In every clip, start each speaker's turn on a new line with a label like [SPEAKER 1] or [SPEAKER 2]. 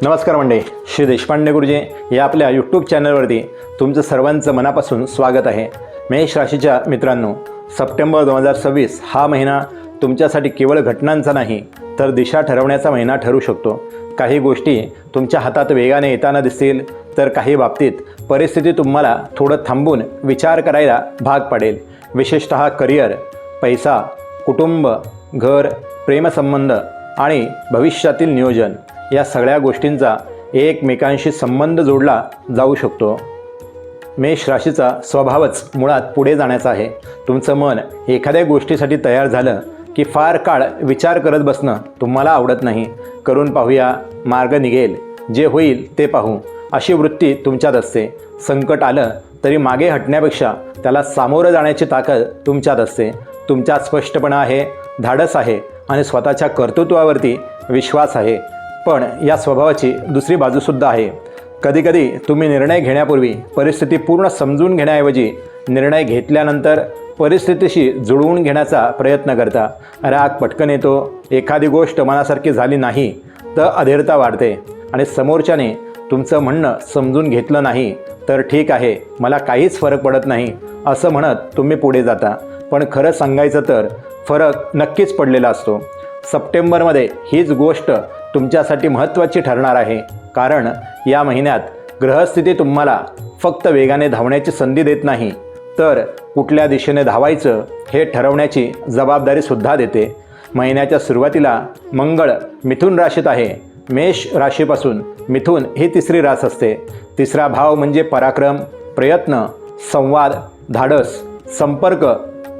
[SPEAKER 1] नमस्कार मंडळी, श्री देशपांडे गुरुजी या आपल्या यूट्यूब चॅनलवरती तुमचं सर्वांचं मनापासून स्वागत आहे। मेष राशीच्या मित्रांनो, सप्टेंबर 2026 हा महिना तुमच्यासाठी केवळ घटनांचा नाही तर दिशा ठरवण्याचा महिना ठरू शकतो। काही गोष्टी तुमच्या हातात वेगाने येताना दिसतील, तर काही बाबतीत परिस्थिती तुम्हाला थोडं थांबून विचार करायला भाग पाडेल। विशेषतः करिअर, पैसा, कुटुंब, घर, प्रेमसंबंध आणि भविष्यातील नियोजन या सगळ्या गोष्टींचा एकमेकांशी संबंध जोडला जाऊ शकतो। मेष राशीचा स्वभावच मुळात पुढे जाण्याचा आहे। तुमचं मन एखाद्या गोष्टीसाठी तयार झालं की फार काळ विचार करत बसणं तुम्हाला आवडत नाही। करून पाहूया, मार्ग निघेल, जे होईल ते पाहू, अशी वृत्ती तुमच्यात असते। संकट आलं तरी मागे हटण्यापेक्षा त्याला सामोरं जाण्याची ताकद तुमच्यात असते। तुमच्यात स्पष्टपणा आहे, धाडस आहे आणि स्वतःच्या कर्तृत्वावरती विश्वास आहे। पण या स्वभावाची दुसरी बाजूसुद्धा आहे। कधीकधी तुम्ही निर्णय घेण्यापूर्वी परिस्थिती पूर्ण समजून घेण्याऐवजी निर्णय घेतल्यानंतर परिस्थितीशी जुळवून घेण्याचा प्रयत्न करता। राग पटकन येतो, एखादी गोष्ट मनासारखी झाली नाही तर अधीरता वाढते आणि समोरच्याने तुमचं म्हणणं समजून घेतलं नाही तर ठीक आहे, मला काहीच फरक पडत नाही असं म्हणत तुम्ही पुढे जाता। पण खरं सांगायचं तर फरक नक्कीच पडलेला असतो। सप्टेंबरमध्ये हीच गोष्ट तुमच्यासाठी महत्त्वाची ठरणार आहे, कारण या महिन्यात ग्रहस्थिती तुम्हाला फक्त वेगाने धावण्याची संधी देत नाही तर कुठल्या दिशेने धावायचं हे ठरवण्याची जबाबदारीसुद्धा देते। महिन्याच्या सुरुवातीला मंगळ मिथुन राशीत आहे। मेष राशीपासून मिथुन ही तिसरी रास असते। तिसरा भाव म्हणजे पराक्रम, प्रयत्न, संवाद, धाडस, संपर्क,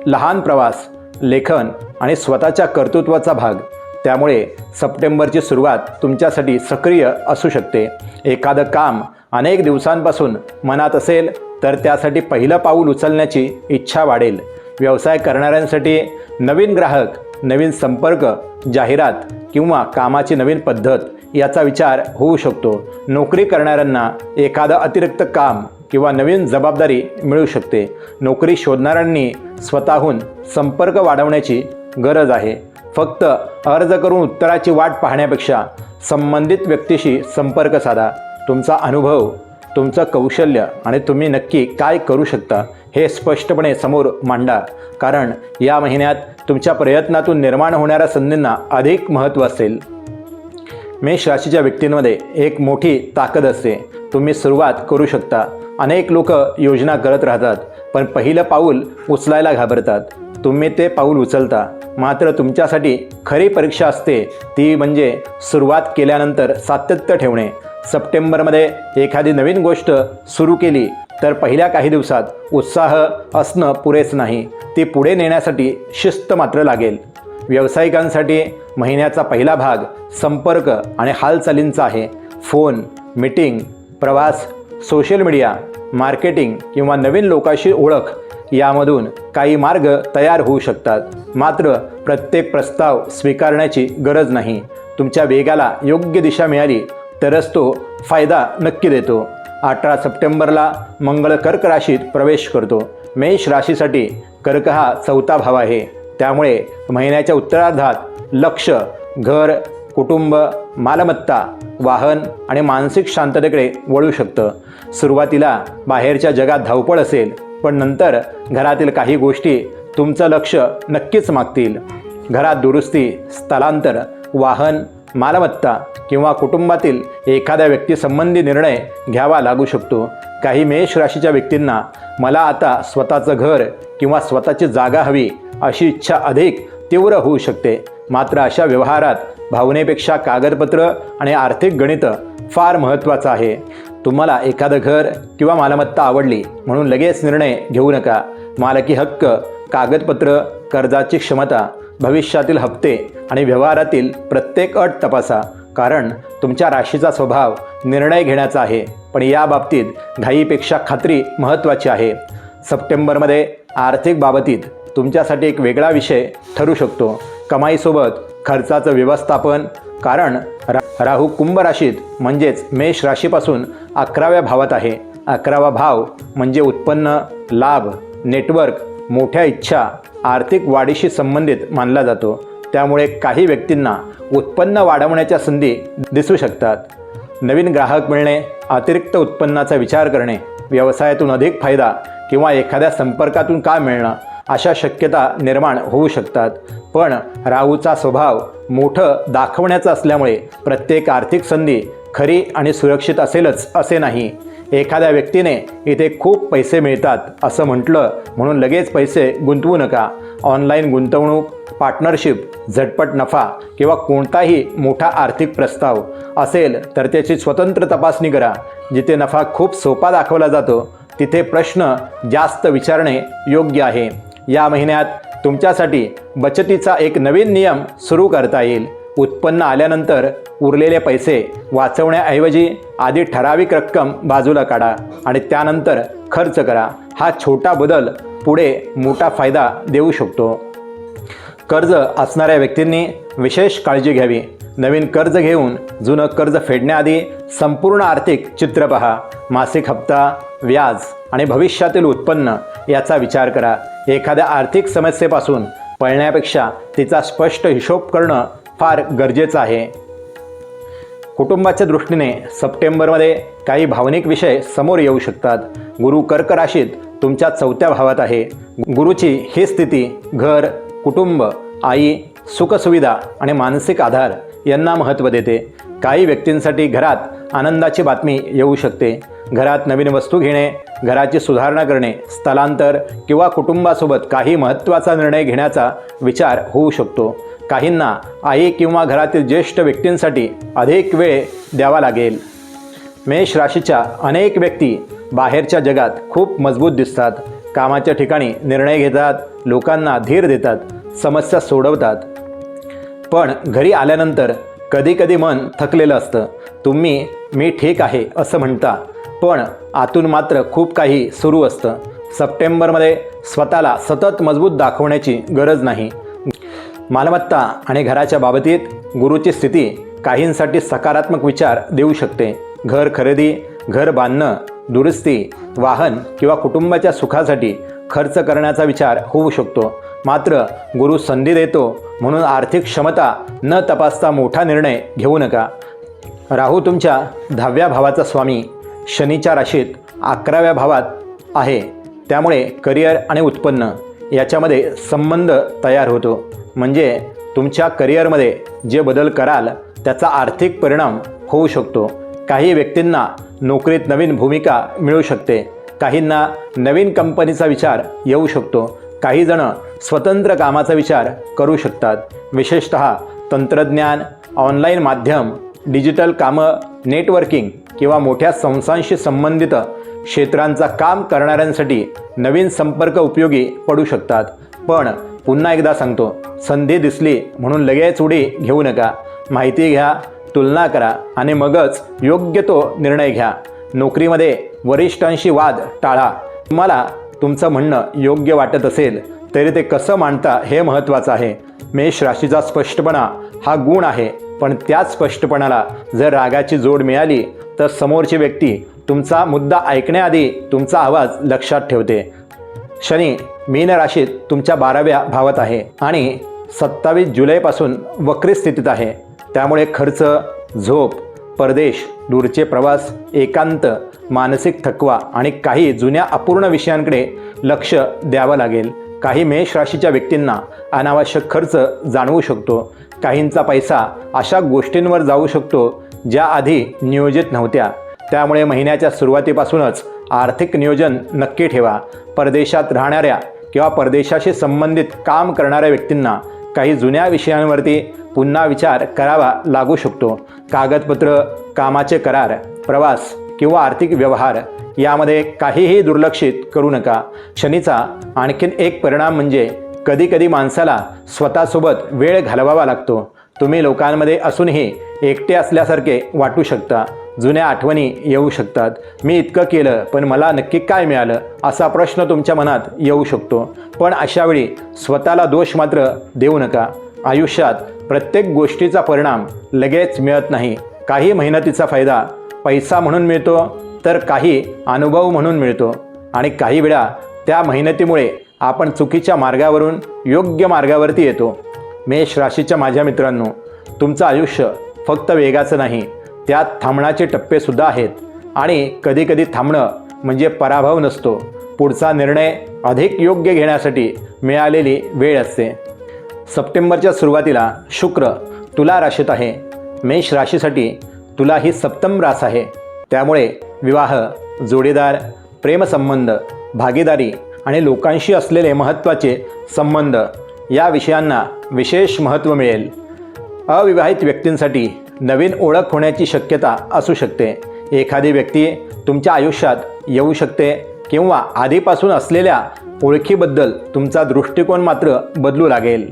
[SPEAKER 1] लहान प्रवास, लेखन आणि स्वतःच्या कर्तृत्वाचा भाग। त्यामुळे सप्टेंबरची सुरुवात तुमच्यासाठी सक्रिय असू शकते। एखादं काम अनेक दिवसांपासून मनात असेल तर त्यासाठी पहिलं पाऊल उचलण्याची इच्छा वाढेल। व्यवसाय करणाऱ्यांसाठी नवीन ग्राहक, नवीन संपर्क, जाहिरात किंवा कामाची नवीन पद्धत याचा विचार होऊ शकतो। नोकरी करणाऱ्यांना एखादं अतिरिक्त काम किंवा नवीन जबाबदारी मिळू शकते। नोकरी शोधणाऱ्यांनी स्वतःहून संपर्क वाढवण्याची गरज आहे। फक्त अर्ज करून उत्तराची वाट पाहण्यापेक्षा संबंधित व्यक्तीशी संपर्क साधा। तुमचा अनुभव, तुमचं कौशल्य आणि तुम्ही नक्की काय करू शकता हे स्पष्टपणे समोर मांडा, कारण या महिन्यात तुमच्या प्रयत्नातून निर्माण होणाऱ्या संधींना अधिक महत्त्व असेल। मेष राशीच्या व्यक्तींमध्ये एक मोठी ताकद असते। तुम्ही सुरुवात करू शकता। अनेक लोक योजना करत राहतात पण पहिलं पाऊल उचलायला घाबरतात। तुम्ही ते पाऊल उचलता। मात्र तुमच्यासाठी खरी परीक्षा असते ती म्हणजे सुरुवात केल्यानंतर सातत्य ठेवणे। सप्टेंबरमध्ये एखादी नवीन गोष्ट सुरू केली तर पहिल्या काही दिवसात उत्साह असणं पुरेच नाही, ती पुढे नेण्यासाठी शिस्त मात्र लागेल। व्यावसायिकांसाठी महिन्याचा पहिला भाग संपर्क आणि हालचालींचा आहे। फोन, मीटिंग, प्रवास, सोशल मीडिया, मार्केटिंग किंवा नवीन लोकांशी ओळख यामधून काही मार्ग तयार होऊ शकतात। मात्र प्रत्येक प्रस्ताव स्वीकारण्याची गरज नाही। तुमच्या वेगाला योग्य दिशा मिळाली तरच तो फायदा नक्की देतो। 18 सप्टेंबरला मंगळ कर्क राशीत प्रवेश करतो। मेष राशीसाठी कर्क हा चौथा भाव आहे। त्यामुळे महिन्याच्या उत्तरार्धात लक्ष घर, कुटुंब, मालमत्ता, वाहन आणि मानसिक शांततेकडे वळू शकतं। सुरुवातीला बाहेरच्या जगात धावपळ असेल, पण नंतर घरातील काही गोष्टी तुमचं लक्ष नक्कीच मागतील। घरात दुरुस्ती, स्थलांतर, वाहन, मालमत्ता किंवा कुटुंबातील एखाद्या व्यक्तीसंबंधी निर्णय घ्यावा लागू शकतो। काही मेष राशीच्या व्यक्तींना मला आता स्वतःचं घर किंवा स्वतःची जागा हवी अशी इच्छा अधिक तीव्र होऊ शकते। मात्र अशा व्यवहारात भावनेपेक्षा कागदपत्र आणि आर्थिक गणित फार महत्त्वाचं आहे। तुम्हाला एखादं घर किंवा मालमत्ता आवडली म्हणून लगेच निर्णय घेऊ नका। मालकी हक्क, कागदपत्र, कर्जाची क्षमता, भविष्यातील हप्ते आणि व्यवहारातील प्रत्येक अट तपासा, कारण तुमच्या राशीचा स्वभाव निर्णय घेण्याचा आहे। पण या बाबतीत घाईपेक्षा खात्री महत्त्वाची आहे। सप्टेंबरमध्ये आर्थिक बाबतीत तुमच्यासाठी एक वेगळा विषय ठरू शकतो। कमाईसोबत खर्चाचं व्यवस्थापन, कारण राहू कुंभ राशीत म्हणजेच मेष राशीपासून 11व्या भावात आहे। 11वा भाव म्हणजे उत्पन्न, लाभ, नेटवर्क, मोठ्या इच्छा, आर्थिक वाढीशी संबंधित मानला जातो। त्यामुळे काही व्यक्तींना उत्पन्न वाढवण्याच्या संधी दिसू शकतात। नवीन ग्राहक मिळणे, अतिरिक्त उत्पन्नाचा विचार करणे, व्यवसायातून अधिक फायदा किंवा एखाद्या संपर्कातून काम मिळणं अशा शक्यता निर्माण होऊ शकतात. पण राहूचा स्वभाव मोठं दाखवण्याचा असल्यामुळे प्रत्येक आर्थिक संधी खरी आणि सुरक्षित असेलच असे नाही. एखाद्या व्यक्तीने इथे खूप पैसे मिळतात असं म्हटलं म्हणून लगेच पैसे गुंतवू नका. ऑनलाईन गुंतवणूक, पार्टनरशिप, झटपट नफा किंवा कोणताही मोठा आर्थिक प्रस्ताव असेल तर त्याची स्वतंत्र तपासणी करा. जिथे नफा खूप सोपा दाखवला जातो तिथे प्रश्न जास्त विचारणे योग्य आहे. या महिन्यात तुमच्यासाठी बचतीचा एक नवीन नियम सुरू करता येईल. उत्पन्न आल्यानंतर उरलेले पैसे वाचवण्याऐवजी आधी ठराविक रक्कम बाजूला काढा आणि त्यानंतर खर्च करा. हा छोटा बदल पुढे मोठा फायदा देऊ शकतो. कर्ज असणाऱ्या व्यक्तींनी विशेष काळजी घ्यावी. नवीन कर्ज घेऊन जुनं कर्ज फेडण्याआधी संपूर्ण आर्थिक चित्र पहा. मासिक हप्ता, व्याज आणि भविष्यातील उत्पन्न याचा विचार करा. एखाद्या आर्थिक समस्येपासून पळण्यापेक्षा तिचा स्पष्ट हिशोब करणं फार गरजेचं आहे. कुटुंबाच्या दृष्टीने सप्टेंबरमध्ये काही भावनिक विषय समोर येऊ शकतात. गुरु कर्क राशीत तुमच्या 4थ्या भावात आहे. गुरुची ही स्थिती घर, कुटुंब, आई, सुखसुविधा आणि मानसिक आधार यांना महत्त्व देते. काही व्यक्तींसाठी घरात आनंदाची बातमी येऊ शकते. घरात नवीन वस्तू घेणे, घराची सुधारणा करणे, स्थलांतर किंवा कुटुंबासोबत काही महत्त्वाचा निर्णय घेण्याचा विचार होऊ शकतो. काहींना आई किंवा घरातील ज्येष्ठ व्यक्तींसाठी अधिक वेळ द्यावा लागेल. मेष राशीच्या अनेक व्यक्ती बाहेरच्या जगात खूप मजबूत दिसतात. कामाच्या ठिकाणी निर्णय घेतात, लोकांना धीर देतात, समस्या सोडवतात. पण घरी आल्यानंतर कधीकधी मन थकलेलं असतं. तुम्ही मी ठीक आहे असं म्हणता, पण आतून मात्र खूप काही सुरू असतं. सप्टेंबरमध्ये स्वतःला सतत मजबूत दाखवण्याची गरज नाही. मालमत्ता आणि घराच्या बाबतीत गुरुची स्थिती काहींसाठी सकारात्मक विचार देऊ शकते. घर खरेदी, घर बांधणं, दुरुस्ती, वाहन किंवा कुटुंबाच्या सुखासाठी खर्च करण्याचा विचार होऊ शकतो. मात्र गुरु संधी देतो म्हणून आर्थिक क्षमता न तपासता मोठा निर्णय घेऊ नका. राहू तुमच्या 10व्या भावाचा स्वामी शनीच्या राशीत 11व्या भावात आहे. त्यामुळे करिअर आणि उत्पन्न याच्यामध्ये संबंध तयार होतो. म्हणजे तुमच्या करिअरमध्ये जे बदल कराल त्याचा आर्थिक परिणाम होऊ शकतो. काही व्यक्तींना नोकरीत नवीन भूमिका मिळू शकते. काहींना नवीन कंपनीचा विचार येऊ शकतो. काही जण स्वतंत्र कामाचा विचार करू शकतात. विशेषतः तंत्रज्ञान, ऑनलाईन माध्यम, डिजिटल कामं, नेटवर्किंग किंवा मोठ्या संस्थांशी संबंधित क्षेत्रांचा काम करणाऱ्यांसाठी नवीन संपर्क उपयोगी पडू शकतात. पण पुन्हा एकदा सांगतो, संधी दिसली म्हणून लगेच उडी घेऊ नका. माहिती घ्या, तुलना करा आणि मगच योग्य तो निर्णय घ्या. नोकरीमध्ये वरिष्ठांशी वाद टाळा. तुम्हाला तुमचं म्हणणं योग्य वाटत असेल तरी ते कसं मांडता हे महत्त्वाचं आहे. मेष राशीचा स्पष्टपणा हा गुण आहे, पण त्याच स्पष्टपणाला जर रागाची जोड मिळाली तर समोरची व्यक्ती तुमचा मुद्दा ऐकण्याआधी तुमचा आवाज लक्षात ठेवते. शनी मीन राशीत तुमच्या 12व्या भावात आहे आणि 27 जुलैपासून वक्री स्थितीत आहे. त्यामुळे खर्च, झोप, परदेश, दूरचे प्रवास, एकांत, मानसिक थकवा आणि काही जुन्या अपूर्ण विषयांकडे लक्ष द्यावं लागेल. काही मेष राशीच्या व्यक्तींना अनावश्यक खर्च जाणवू शकतो. काहींचा पैसा अशा गोष्टींवर जाऊ शकतो ज्या आधी नियोजित नव्हत्या. त्यामुळे महिन्याच्या सुरुवातीपासूनच आर्थिक नियोजन नक्की ठेवा. परदेशात राहणाऱ्या किंवा परदेशाशी संबंधित काम करणाऱ्या व्यक्तींना काही जुन्या विषयांवरती पुन्हा विचार करावा लागू शकतो. कागदपत्र, कामाचे करार, प्रवास किंवा आर्थिक व्यवहार यामध्ये काहीही दुर्लक्षित करू नका. शनीचा आणखीन एक परिणाम म्हणजे कधीकधी माणसाला स्वतःसोबत वेळ घालवावा लागतो. तुम्ही लोकांमध्ये असूनही एकटे असल्यासारखे वाटू शकता. जुन्या आठवणी येऊ शकतात. मी इतकं केलं पण मला नक्की काय मिळालं असा प्रश्न तुमच्या मनात येऊ शकतो. पण अशावेळी स्वतःला दोष मात्र देऊ नका. आयुष्यात प्रत्येक गोष्टीचा परिणाम लगेच मिळत नाही. काही मेहनतीचा फायदा पैसा म्हणून मिळतो तर काही अनुभव म्हणून मिळतो आणि काही वेळा त्या मेहनतीमुळे आपण चुकीच्या मार्गावरून योग्य मार्गावरती येतो. मेष राशीच्या माझ्या मित्रांनो, तुमचं आयुष्य फक्त वेगाचं नाही त्यात थांबण्याचे टप्पेसुद्धा आहेत आणि कधीकधी थांबणं म्हणजे पराभव नसतो, पुढचा निर्णय अधिक योग्य घेण्यासाठी मिळालेली वेळ असते. सप्टेंबरच्या सुरुवातीला शुक्र तुला राशीत आहे. मेष राशीसाठी तुला ही सप्तम रास आहे. त्यामुळे विवाह, जोडीदार, प्रेमसंबंध, भागीदारी आणि लोकांशी असलेले महत्त्वाचे संबंध या विषयांना विशेष महत्त्व मिळेल. अविवाहित व्यक्तींसाठी नवीन ओळख होण्याची शक्यता असू शकते. एखादी व्यक्ती तुमच्या आयुष्यात येऊ शकते किंवा आधीपासून असलेल्या ओळखीबद्दल तुमचा दृष्टिकोन मात्र बदलू लागेल.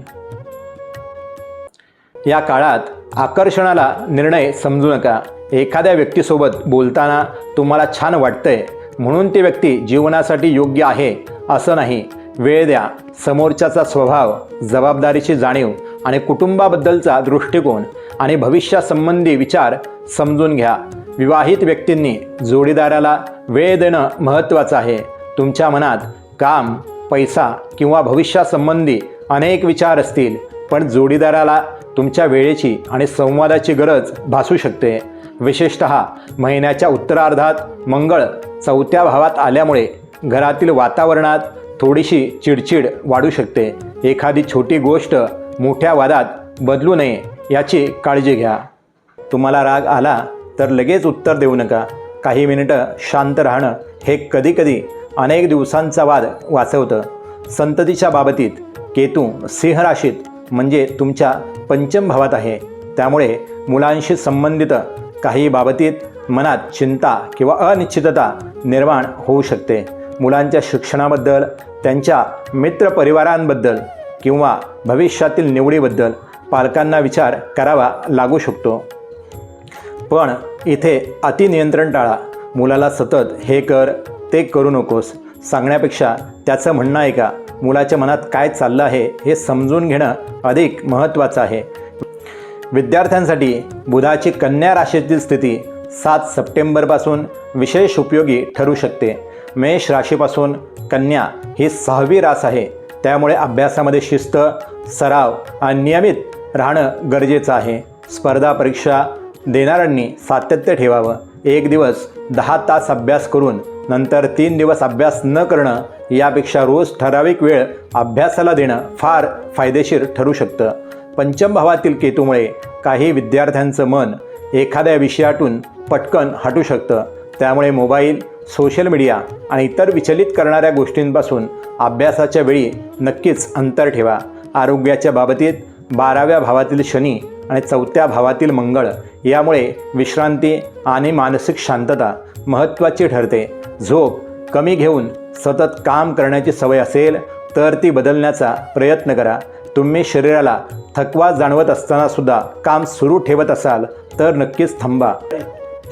[SPEAKER 1] या काळात आकर्षणाला निर्णय समजू नका. एखाद्या व्यक्तीसोबत बोलताना तुम्हाला छान वाटतंय म्हणून ती व्यक्ती जीवनासाठी योग्य आहे असं नाही. वेळ द्या. समोरच्याचा स्वभाव, जबाबदारीची जाणीव आणि कुटुंबाबद्दलचा दृष्टिकोन आणि भविष्यासंबंधी विचार समजून घ्या. विवाहित व्यक्तींनी जोडीदाराला वेळ देणं महत्त्वाचं आहे. तुमच्या मनात काम, पैसा किंवा भविष्यासंबंधी अनेक विचार असतील, पण जोडीदाराला तुमच्या वेळेची आणि संवादाची गरज भासू शकते. विशेषतः महिन्याच्या उत्तरार्धात मंगळ 4थ्या भावात आल्यामुळे घरातील वातावरणात थोडीशी चिडचिड वाढू शकते. एखादी छोटी गोष्ट मोठ्या वादात बदलू नये याची काळजी घ्या. तुम्हाला राग आला तर लगेच उत्तर देऊ नका. काही मिनिटं शांत राहणं हे कधीकधी अनेक दिवसांचा वाद वाचवतं. संततीच्या बाबतीत केतू सिंह राशीत म्हणजे तुमच्या पंचम भावात आहे. त्यामुळे मुलांशी संबंधित काही बाबतीत मनात चिंता किंवा अनिश्चितता निर्माण होऊ शकते. मुलांच्या शिक्षणाबद्दल, त्यांच्या मित्रपरिवारांबद्दल किंवा भविष्यातील निवडीबद्दल पालकांना विचार करावा लागू शकतो. पण इथे अतिनियंत्रण टाळा. मुलाला सतत हे कर, ते करू नकोस सांगण्यापेक्षा त्याचं म्हणणं ऐका. मुलाच्या मनात काय चाललं आहे हे समजून घेणं अधिक महत्त्वाचं आहे. विद्यार्थ्यांसाठी बुधाची कन्या राशीतील स्थिती 7 सप्टेंबरपासून विशेष उपयोगी ठरू शकते. मेष राशीपासून कन्या ही 6वी रास आहे. त्यामुळे अभ्यासामध्ये शिस्त, सराव आणि नियमित राहणं गरजेचं आहे. स्पर्धा परीक्षा देणाऱ्यांनी सातत्य ठेवावं. एक दिवस 10 तास अभ्यास करून नंतर 3 दिवस अभ्यास न करणं यापेक्षा रोज ठराविक वेळ अभ्यासाला देणं फार फायदेशीर ठरू शकतं. पंचम भावातील केतूमुळे काही विद्यार्थ्यांचं मन एखाद्या विषयातून पटकन हटू शकतं. त्यामुळे मोबाईल, सोशल मीडिया आणि इतर विचलित करणाऱ्या गोष्टींपासून अभ्यासाच्या वेळी नक्कीच अंतर ठेवा. आरोग्याच्या बाबतीत 12व्या भावातील शनी आणि 4थ्या भावातील मंगळ यामुळे विश्रांती आणि मानसिक शांतता महत्त्वाची ठरते. झोप कमी घेऊन सतत काम करण्याची सवय असेल तर ती बदलण्याचा प्रयत्न करा. तुम्ही शरीराला थकवा जाणवत असतानासुद्धा काम सुरू ठेवत असाल तर नक्कीच थांबा.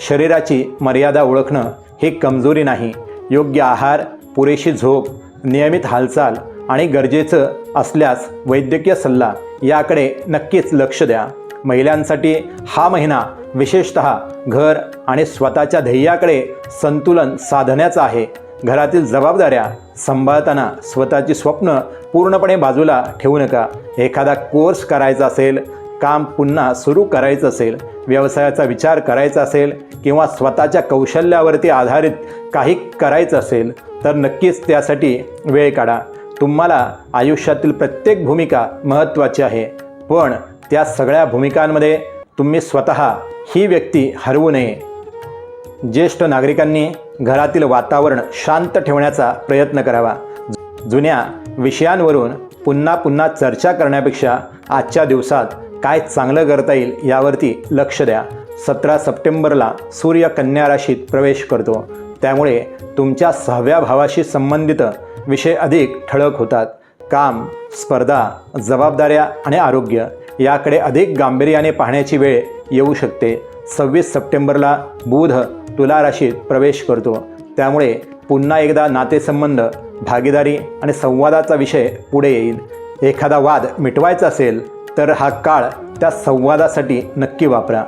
[SPEAKER 1] शरीराची मर्यादा ओळखणं ही कमजोरी नाही. योग्य आहार, पुरेशी झोप, नियमित हालचाल आणि गरजेचं असल्यास वैद्यकीय सल्ला याकडे नक्कीच लक्ष द्या. महिलांसाठी हा महिना विशेषतः घर आणि स्वतःच्या ध्येयाकडे संतुलन साधण्याचा आहे. घरातील जबाबदाऱ्या सांभाळताना स्वतःची स्वप्न पूर्णपणे बाजूला ठेवू नका. एखादा कोर्स करायचा असेल, काम पुन्हा सुरू करायचं असेल, व्यवसायाचा विचार करायचा असेल किंवा स्वतःच्या कौशल्यावरती आधारित काही करायचं असेल तर नक्कीच त्यासाठी वेळ काढा. तुम्हाला आयुष्यातील प्रत्येक भूमिका महत्त्वाची आहे, पण त्या सगळ्या भूमिकांमध्ये तुम्ही स्वतः ही व्यक्ती हरवू नये. ज्येष्ठ नागरिकांनी घरातील वातावरण शांत ठेवण्याचा प्रयत्न करावा. जुन्या विषयांवरून पुन्हा पुन्हा चर्चा करण्यापेक्षा आजच्या दिवसात काय चांगलं करता येईल यावरती लक्ष द्या. 17 सप्टेंबरला सूर्य कन्या राशीत प्रवेश करतो. त्यामुळे तुमच्या 6व्या भावाशी संबंधित विषय अधिक ठळक होतात. काम, स्पर्धा, जबाबदाऱ्या आणि आरोग्य याकडे अधिक गांभीर्याने पाहण्याची वेळ येऊ शकते. 26 सप्टेंबरला बुध तुला राशीत प्रवेश करतो. त्यामुळे पुन्हा एकदा नातेसंबंध, भागीदारी आणि संवादाचा विषय पुढे येईल. एखादा वाद मिटवायचा असेल तर हा काळ त्या संवादासाठी नक्की वापरा.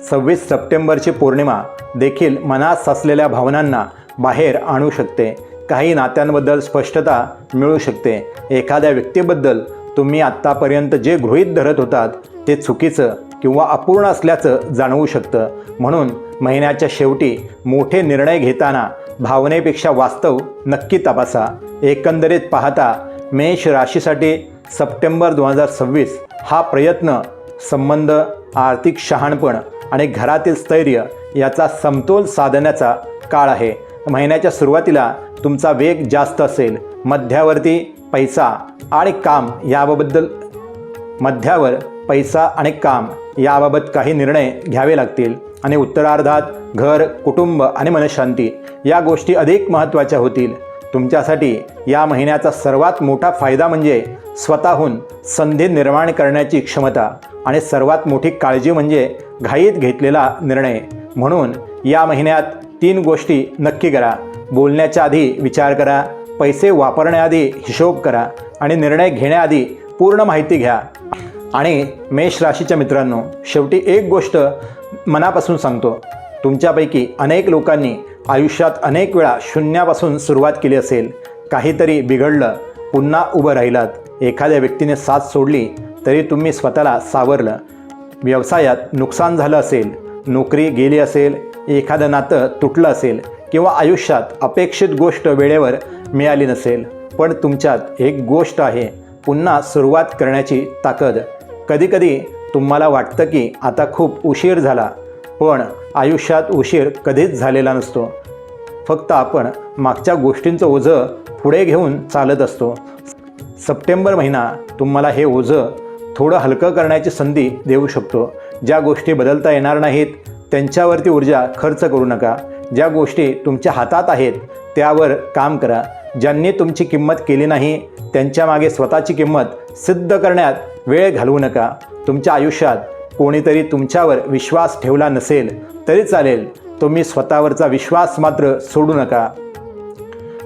[SPEAKER 1] 26 सप्टेंबरची पौर्णिमा देखील मनात साचलेल्या भावनांना बाहेर आणू शकते. काही नात्यांबद्दल स्पष्टता मिळू शकते. एखाद्या व्यक्तीबद्दल तुम्ही आत्तापर्यंत जे गृहीत धरत होतात ते चुकीचं किंवा अपूर्ण असल्याचं जाणवू शकतं. म्हणून महिन्याच्या शेवटी मोठे निर्णय घेताना भावनेपेक्षा वास्तव नक्की तपासा. एकंदरीत पाहता मेष राशीसाठी सप्टेंबर 2026 हा प्रयत्न, संबंध, आर्थिक शहाणपण आणि घरातील स्थैर्य याचा समतोल साधण्याचा काळ आहे. महिन्याच्या सुरुवातीला तुमचा वेग जास्त असेल. मध्यावर पैसा आणि काम याबाबत काही निर्णय घ्यावे लागतील आणि उत्तरार्धात घर, कुटुंब आणि मनशांती या गोष्टी अधिक महत्त्वाच्या होतील. तुमच्यासाठी या महिन्याचा सर्वात मोठा फायदा म्हणजे स्वतःहून संधी निर्माण करण्याची क्षमता आणि सर्वात मोठी काळजी म्हणजे घाईत घेतलेला निर्णय. म्हणून या महिन्यात 3 गोष्टी नक्की करा. बोलण्याच्या आधी विचार करा, पैसे वापरण्याआधी हिशोब करा आणि निर्णय घेण्याआधी पूर्ण माहिती घ्या. आणि मेष राशीच्या मित्रांनो, शेवटी एक गोष्ट मनापासून सांगतो, तुमच्यापैकी अनेक लोकांनी आयुष्यात अनेक वेळा शून्यापासून सुरुवात केली असेल. काहीतरी बिघडलं, पुन्हा उभं राहिलात. एखाद्या व्यक्तीने साथ सोडली तरी तुम्ही स्वतःला सावरलं. व्यवसायात नुकसान झालं असेल, नोकरी गेली असेल, एखादं नातं तुटलं असेल किंवा आयुष्यात अपेक्षित गोष्ट वेळेवर मिळाली नसेल. पण तुमच्यात एक गोष्ट आहे, पुन्हा सुरुवात करण्याची ताकद. कधीकधी तुम्हाला वाटतं की आता खूप उशीर झाला, पण आयुष्यात उशीर कधीच झालेला नसतो. फक्त आपण मागच्या गोष्टींचं ओझं पुढे घेऊन चालत असतो. सप्टेंबर महिना तुम्हाला हे ओझं थोडं हलकं करण्याची संधी देऊ शकतो. ज्या गोष्टी बदलता येणार नाहीत त्यांच्यावरती ऊर्जा खर्च करू नका. ज्या गोष्टी तुमच्या हातात आहेत त्यावर काम करा. ज्यांनी तुमची किंमत केली नाही त्यांच्यामागे स्वतःची किंमत सिद्ध करण्यात वेळ घालवू नका. तुमच्या आयुष्यात कोणीतरी तुमच्यावर विश्वास ठेवला नसेल तरी चालेल, तुम्ही स्वतःवरचा विश्वास मात्र सोडू नका.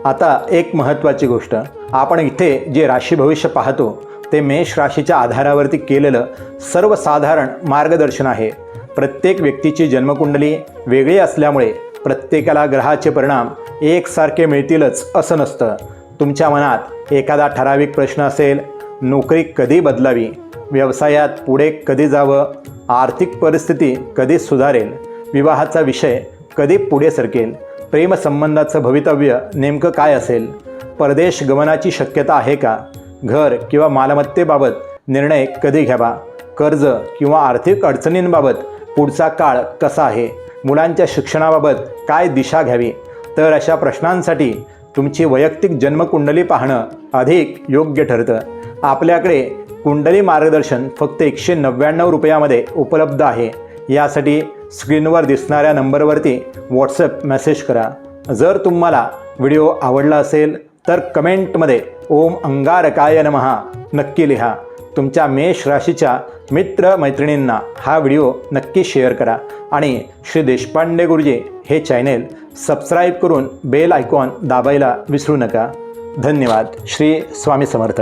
[SPEAKER 1] आता एक महत्त्वाची गोष्ट, आपण इथे जे राशी भविष्य पाहतो ते मेष राशीच्या आधारावरती केलेलं सर्वसाधारण मार्गदर्शन आहे. प्रत्येक व्यक्तीची जन्मकुंडली वेगळी असल्यामुळे प्रत्येकाला ग्रहाचे परिणाम एकसारखे मिळतीलच असं नसतं. तुमच्या मनात एखादा ठराविक प्रश्न असेल, नोकरी कधी बदलावी, व्यवसायात पुढे कधी जावं, आर्थिक परिस्थिती कधी सुधारेल, विवाहाचा विषय कधी पुढे सरकेल, प्रेमसंबंधाचं भवितव्य नेमकं काय असेल, परदेश गमनाची शक्यता आहे का, घर किंवा मालमत्तेबाबत निर्णय कधी घ्यावा, कर्ज किंवा आर्थिक अडचणींबाबत पुढचा काळ कसा आहे, मुलांच्या शिक्षणाबाबत काय दिशा घ्यावी. तर अशा प्रश्नांसाठी तुमची वैयक्तिक जन्मकुंडली पाहणं अधिक योग्य ठरतं. आपल्याकडे कुंडली मार्गदर्शन फक्त 199 रुपयामध्ये उपलब्ध आहे. यासाठी स्क्रीनवर दिसणाऱ्या नंबरवरती व्हॉट्सअप मेसेज करा. जर तुम्हाला व्हिडिओ आवडला असेल तर कमेंटमध्ये ओम अंगारकाय नमः नक्की लिहा. तुमच्या मेष राशीच्या मित्रमैत्रिणींना हा व्हिडिओ नक्की शेअर करा आणि श्री देशपांडे गुरुजी हे चॅनेल सबस्क्राईब करून बेल आयकॉन दाबायला विसरू नका. धन्यवाद. श्री स्वामी समर्थ.